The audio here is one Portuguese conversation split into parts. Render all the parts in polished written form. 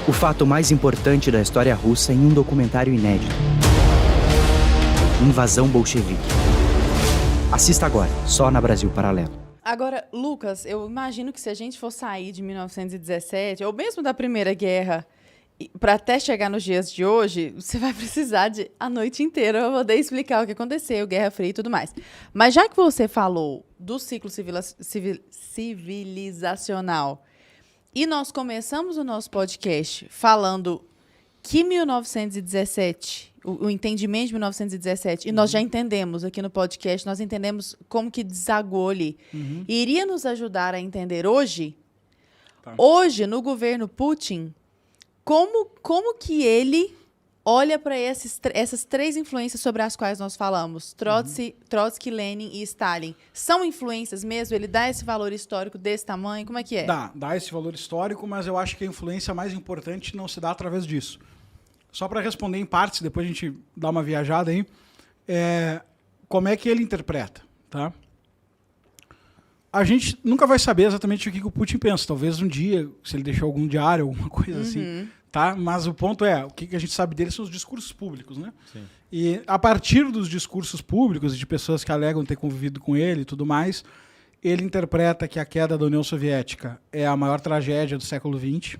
O fato mais importante da história russa em um documentário inédito. Invasão bolchevique. Assista agora, só na Brasil Paralelo. Agora, Lucas, eu imagino que se a gente for sair de 1917, ou mesmo da Primeira Guerra, para até chegar nos dias de hoje, você vai precisar de a noite inteira para poder explicar o que aconteceu, Guerra Fria e tudo mais. Mas já que você falou do ciclo civilizacional, e nós começamos o nosso podcast falando que 1917, o entendimento de 1917, e nós já entendemos aqui no podcast, nós entendemos como que desagou ali. Iria nos ajudar a entender hoje, hoje, no governo Putin, como que ele olha para essas três influências sobre as quais nós falamos, Trotsky, Lenin e Stalin. São influências mesmo? Ele dá esse valor histórico desse tamanho? Como é que é? Dá esse valor histórico, mas eu acho que a influência mais importante não se dá através disso. Só para responder em partes, depois a gente dá uma viajada aí, como é que ele interpreta, tá? A gente nunca vai saber exatamente o que o Putin pensa. Talvez um dia, se ele deixou algum diário, alguma coisa assim, tá? Mas o ponto o que a gente sabe dele são os discursos públicos, né? Sim. E a partir dos discursos públicos e de pessoas que alegam ter convivido com ele e tudo mais, ele interpreta que a queda da União Soviética é a maior tragédia do século XX,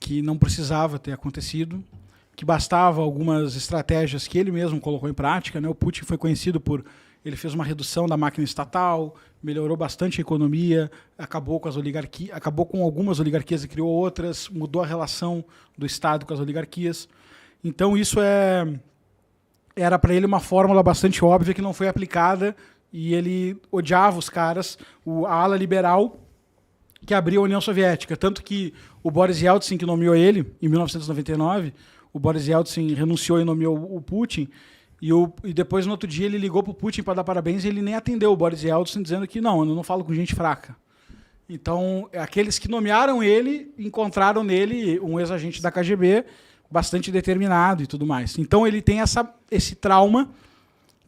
que não precisava ter acontecido, que bastava algumas estratégias que ele mesmo colocou em prática, né? O Putin foi conhecido por... Ele fez uma redução da máquina estatal, melhorou bastante a economia, acabou com as oligarquias, acabou com algumas oligarquias e criou outras, mudou a relação do Estado com as oligarquias. Então isso era para ele uma fórmula bastante óbvia que não foi aplicada e ele odiava os caras, a ala liberal que abriu a União Soviética. Tanto que o Boris Yeltsin, que nomeou ele em 1999, o Boris Yeltsin renunciou e nomeou o Putin. E depois, no outro dia, ele ligou para o Putin para dar parabéns e ele nem atendeu o Boris Yeltsin, dizendo que não, eu não falo com gente fraca. Então, aqueles que nomearam ele encontraram nele um ex-agente da KGB bastante determinado e tudo mais. Então, ele tem esse trauma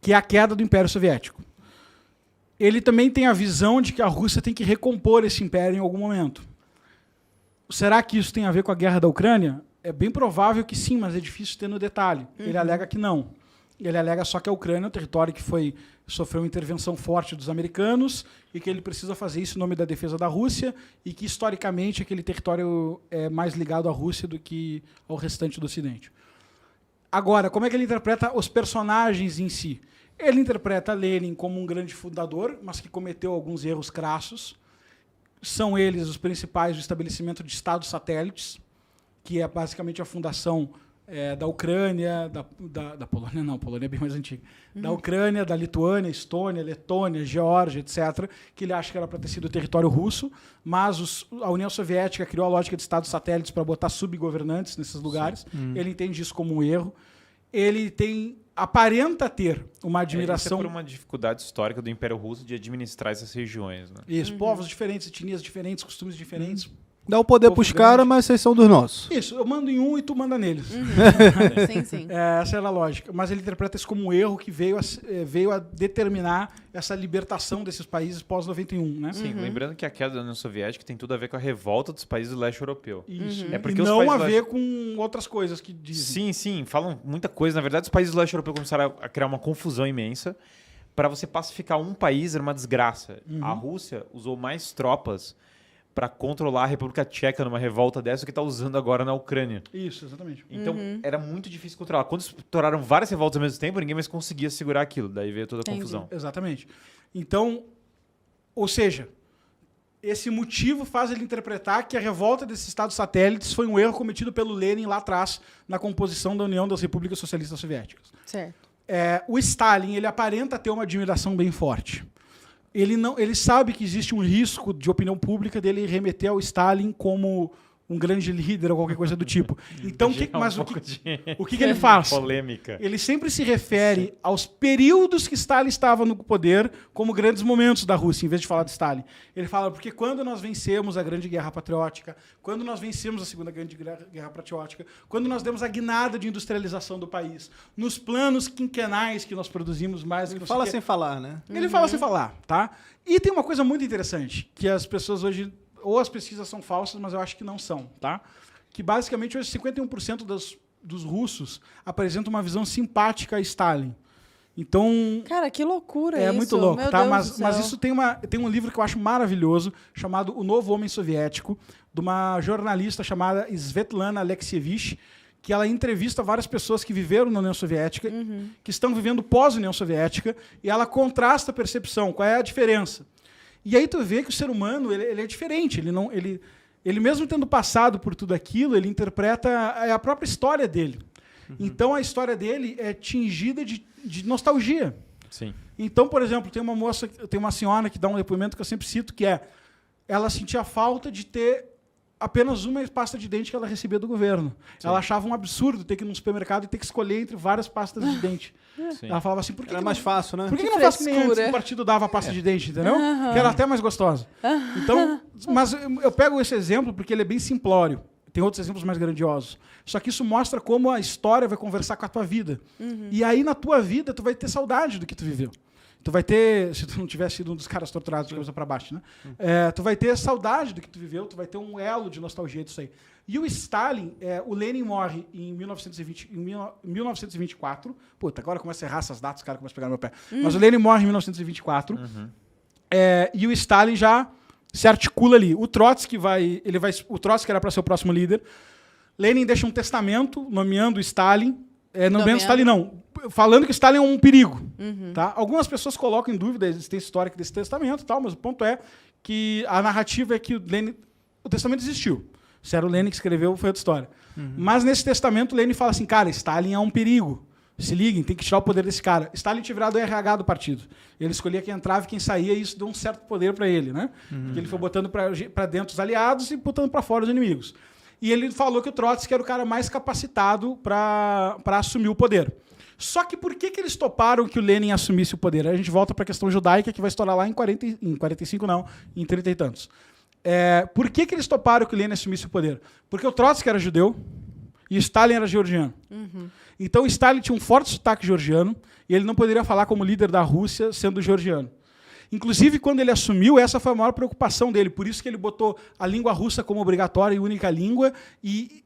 que é a queda do Império Soviético. Ele também tem a visão de que a Rússia tem que recompor esse império em algum momento. Será que isso tem a ver com a guerra da Ucrânia? É bem provável que sim, mas é difícil ter no detalhe. Ele alega que não. Ele alega só que a Ucrânia é um território que sofreu uma intervenção forte dos americanos e que ele precisa fazer isso em nome da defesa da Rússia e que, historicamente, aquele território é mais ligado à Rússia do que ao restante do Ocidente. Agora, como é que ele interpreta os personagens em si? Ele interpreta Lenin como um grande fundador, mas que cometeu alguns erros crassos. São eles os principais do estabelecimento de estados satélites, que é basicamente a fundação da Ucrânia, da Polônia, não, a Polônia é bem mais antiga, da Ucrânia, da Lituânia, Estônia, Letônia, Geórgia, etc., que ele acha que era para ter sido território russo, mas a União Soviética criou a lógica de estados satélites para botar subgovernantes nesses lugares. Ele entende isso como um erro. Ele aparenta ter uma admiração... Isso é por uma dificuldade histórica do Império Russo de administrar essas regiões, né? Isso, povos diferentes, etnias diferentes, costumes diferentes. Dá o poder pros caras, mas vocês são dos nossos. Isso, eu mando em um e tu manda neles. Sim, sim. Essa era a lógica. Mas ele interpreta isso como um erro que veio a determinar essa libertação desses países pós-91. Né? Sim, lembrando que a queda da União Soviética tem tudo a ver com a revolta dos países do leste europeu. Isso. É porque e não a ver com outras coisas que dizem. Sim, falam muita coisa. Na verdade, os países do leste europeu começaram a criar uma confusão imensa. Para você pacificar um país era uma desgraça. A Rússia usou mais tropas para controlar a República Tcheca numa revolta dessa que está usando agora na Ucrânia. Isso, exatamente. Então, era muito difícil controlar. Quando estouraram várias revoltas ao mesmo tempo, ninguém mais conseguia segurar aquilo. Daí veio toda a confusão. Exatamente. Então, ou seja, esse motivo faz ele interpretar que a revolta desses estados satélites foi um erro cometido pelo Lenin lá atrás, na composição da União das Repúblicas Socialistas Soviéticas. Certo. O Stalin, ele aparenta ter uma admiração bem forte. Ele sabe que existe um risco de opinião pública dele remeter ao Stalin como um grande líder ou qualquer coisa do tipo. Então, o que ele faz? Polêmica. Ele sempre se refere aos períodos que Stalin estava no poder como grandes momentos da Rússia, em vez de falar de Stalin. Ele fala, porque quando nós vencemos a Grande Guerra Patriótica, quando nós vencemos a Segunda Grande Guerra Patriótica, quando nós demos a guinada de industrialização do país, nos planos quinquenais que nós produzimos mais... Ele fala sem falar, né? Ele fala sem falar, tá? E tem uma coisa muito interessante, que as pessoas hoje... Ou as pesquisas são falsas, mas eu acho que não são, tá? que basicamente hoje 51% dos russos apresentam uma visão simpática a Stalin. Então, Cara, que loucura é isso. muito louco, Meu tá? Deus Mas do céu. isso tem um livro que eu acho maravilhoso, chamado O Novo Homem Soviético, de uma jornalista chamada Svetlana Alexievich, que ela entrevista várias pessoas que viveram na União Soviética, que estão vivendo pós-União Soviética, e ela contrasta a percepção, qual é a diferença. E aí tu vê que o ser humano ele é diferente, ele mesmo tendo passado por tudo aquilo, ele interpreta a própria história dele. Então a história dele é tingida de nostalgia. Sim. Então, por exemplo, tem uma senhora que dá um depoimento que eu sempre cito, que é ela sentia falta de ter apenas uma pasta de dente que ela recebia do governo. Sim. Ela achava um absurdo ter que ir num supermercado e ter que escolher entre várias pastas de dente. Sim. Ela falava assim, por que Era que mais não, fácil, né? por que Que não faz que nem antes frescura. que o partido dava pasta de dente, entendeu? Que era até mais gostosa. Então, mas eu pego esse exemplo porque ele é bem simplório. Tem outros exemplos mais grandiosos. Só que isso mostra como a história vai conversar com a tua vida. E aí, na tua vida, tu vai ter saudade do que tu viveu. Tu vai ter, se tu não tivesse sido um dos caras torturados de cabeça para baixo, né? Tu vai ter saudade do que tu viveu, tu vai ter um elo de nostalgia disso aí. E o Stalin, o Lenin morre em 1924. Puta, agora começa a errar essas datas, os caras começam a pegar no meu pé. Mas o Lenin morre em 1924. E o Stalin já se articula ali. O Trotsky o Trotsky era para ser o próximo líder. Lenin deixa um testamento nomeando o Stalin. Nomeando Stalin, não. Falando que Stalin é um perigo. Tá? Algumas pessoas colocam em dúvida a existência histórica desse testamento, tal, mas o ponto é que a narrativa é que o testamento existiu. Se era o Lenin que escreveu, foi outra história. Mas nesse testamento, o Lenin fala assim, cara, Stalin é um perigo. Se liguem, tem que tirar o poder desse cara. Stalin tinha virado o RH do partido. Ele escolhia quem entrava e quem saía, e isso deu um certo poder para ele, né? Porque ele foi botando para dentro os aliados e botando para fora os inimigos. E ele falou que o Trotsky era o cara mais capacitado para assumir o poder. Só que por que eles toparam que o Lenin assumisse o poder? Aí a gente volta para a questão judaica, que vai estourar lá em 45, não, em 30 e tantos. Por que eles toparam que o Lenin assumisse o poder? Porque o Trotsky era judeu e Stalin era georgiano. Então Stalin tinha um forte sotaque georgiano e ele não poderia falar como líder da Rússia sendo georgiano. Inclusive, quando ele assumiu, essa foi a maior preocupação dele. Por isso que ele botou a língua russa como obrigatória e única língua e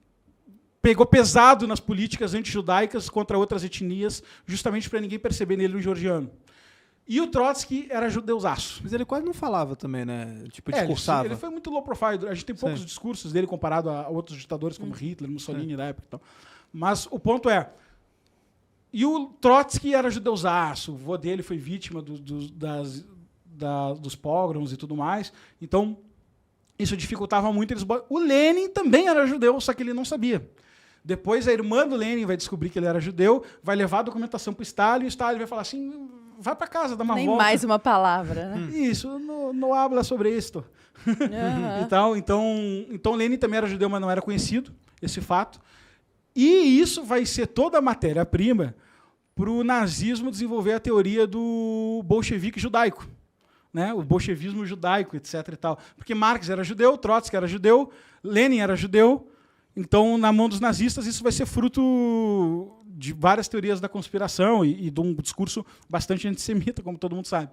pegou pesado nas políticas anti-judaicas contra outras etnias, justamente para ninguém perceber nele um georgiano. E o Trotsky era judeusaço. Mas ele quase não falava também, né? Tipo, discursava. Ele foi muito low profile. A gente tem poucos Sim. discursos dele comparado a outros ditadores como Hitler, Mussolini da época e tal. Mas o ponto é... E o Trotsky era judeusaço. O vô dele foi vítima dos pogroms e tudo mais. Então, isso dificultava muito. O Lenin também era judeu, só que ele não sabia. Depois, a irmã do Lenin vai descobrir que ele era judeu, vai levar a documentação para o Stalin, e o Stalin vai falar assim, vai para casa, dá uma Nem volta. mais uma palavra, né? Isso, não habla sobre isto. E tal. Então, Lenin também era judeu, mas não era conhecido, esse fato. E isso vai ser toda a matéria-prima para o nazismo desenvolver a teoria do bolchevique judaico. Né? O bolchevismo judaico, etc. E tal. Porque Marx era judeu, Trotsky era judeu, Lenin era judeu. Então, na mão dos nazistas, isso vai ser fruto de várias teorias da conspiração e de um discurso bastante antissemita, como todo mundo sabe.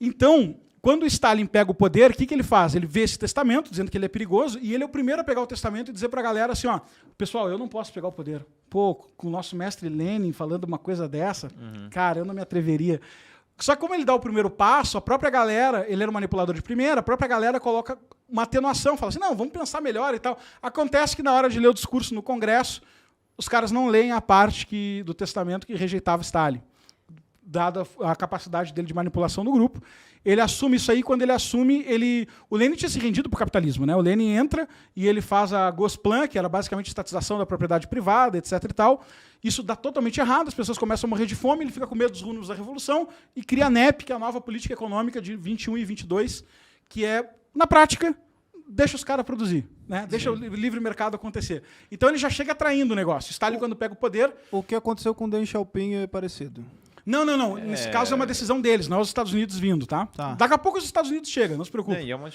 Então, quando o Stalin pega o poder, o que ele faz? Ele vê esse testamento, dizendo que ele é perigoso, e ele é o primeiro a pegar o testamento e dizer para a galera assim, ó, pessoal, eu não posso pegar o poder. Pô, com o nosso mestre Lenin falando uma coisa dessa, cara, eu não me atreveria. Só que como ele dá o primeiro passo, a própria galera, ele era um manipulador de primeira, a própria galera coloca uma atenuação, fala assim, não, vamos pensar melhor e tal. Acontece que na hora de ler o discurso no Congresso, os caras não leem a parte do testamento que rejeitava Stalin, dada a capacidade dele de manipulação do grupo. Ele assume isso aí, quando ele assume, o Lenin tinha se rendido para o capitalismo, né? O Lenin entra e ele faz a Gosplan, que era basicamente a estatização da propriedade privada, etc. e tal. Isso dá totalmente errado, as pessoas começam a morrer de fome, ele fica com medo dos rumos da Revolução e cria a NEP, que é a nova política econômica de 21 e 22, que é, na prática, deixa os caras produzir, né? Deixa o livre mercado acontecer. Então ele já chega atraindo o negócio. Stalin, quando pega o poder... O que aconteceu com Deng Xiaoping é parecido. Não. Nesse caso é uma decisão deles, não é os Estados Unidos vindo, tá? Daqui a pouco os Estados Unidos chegam, não se preocupe. E é uma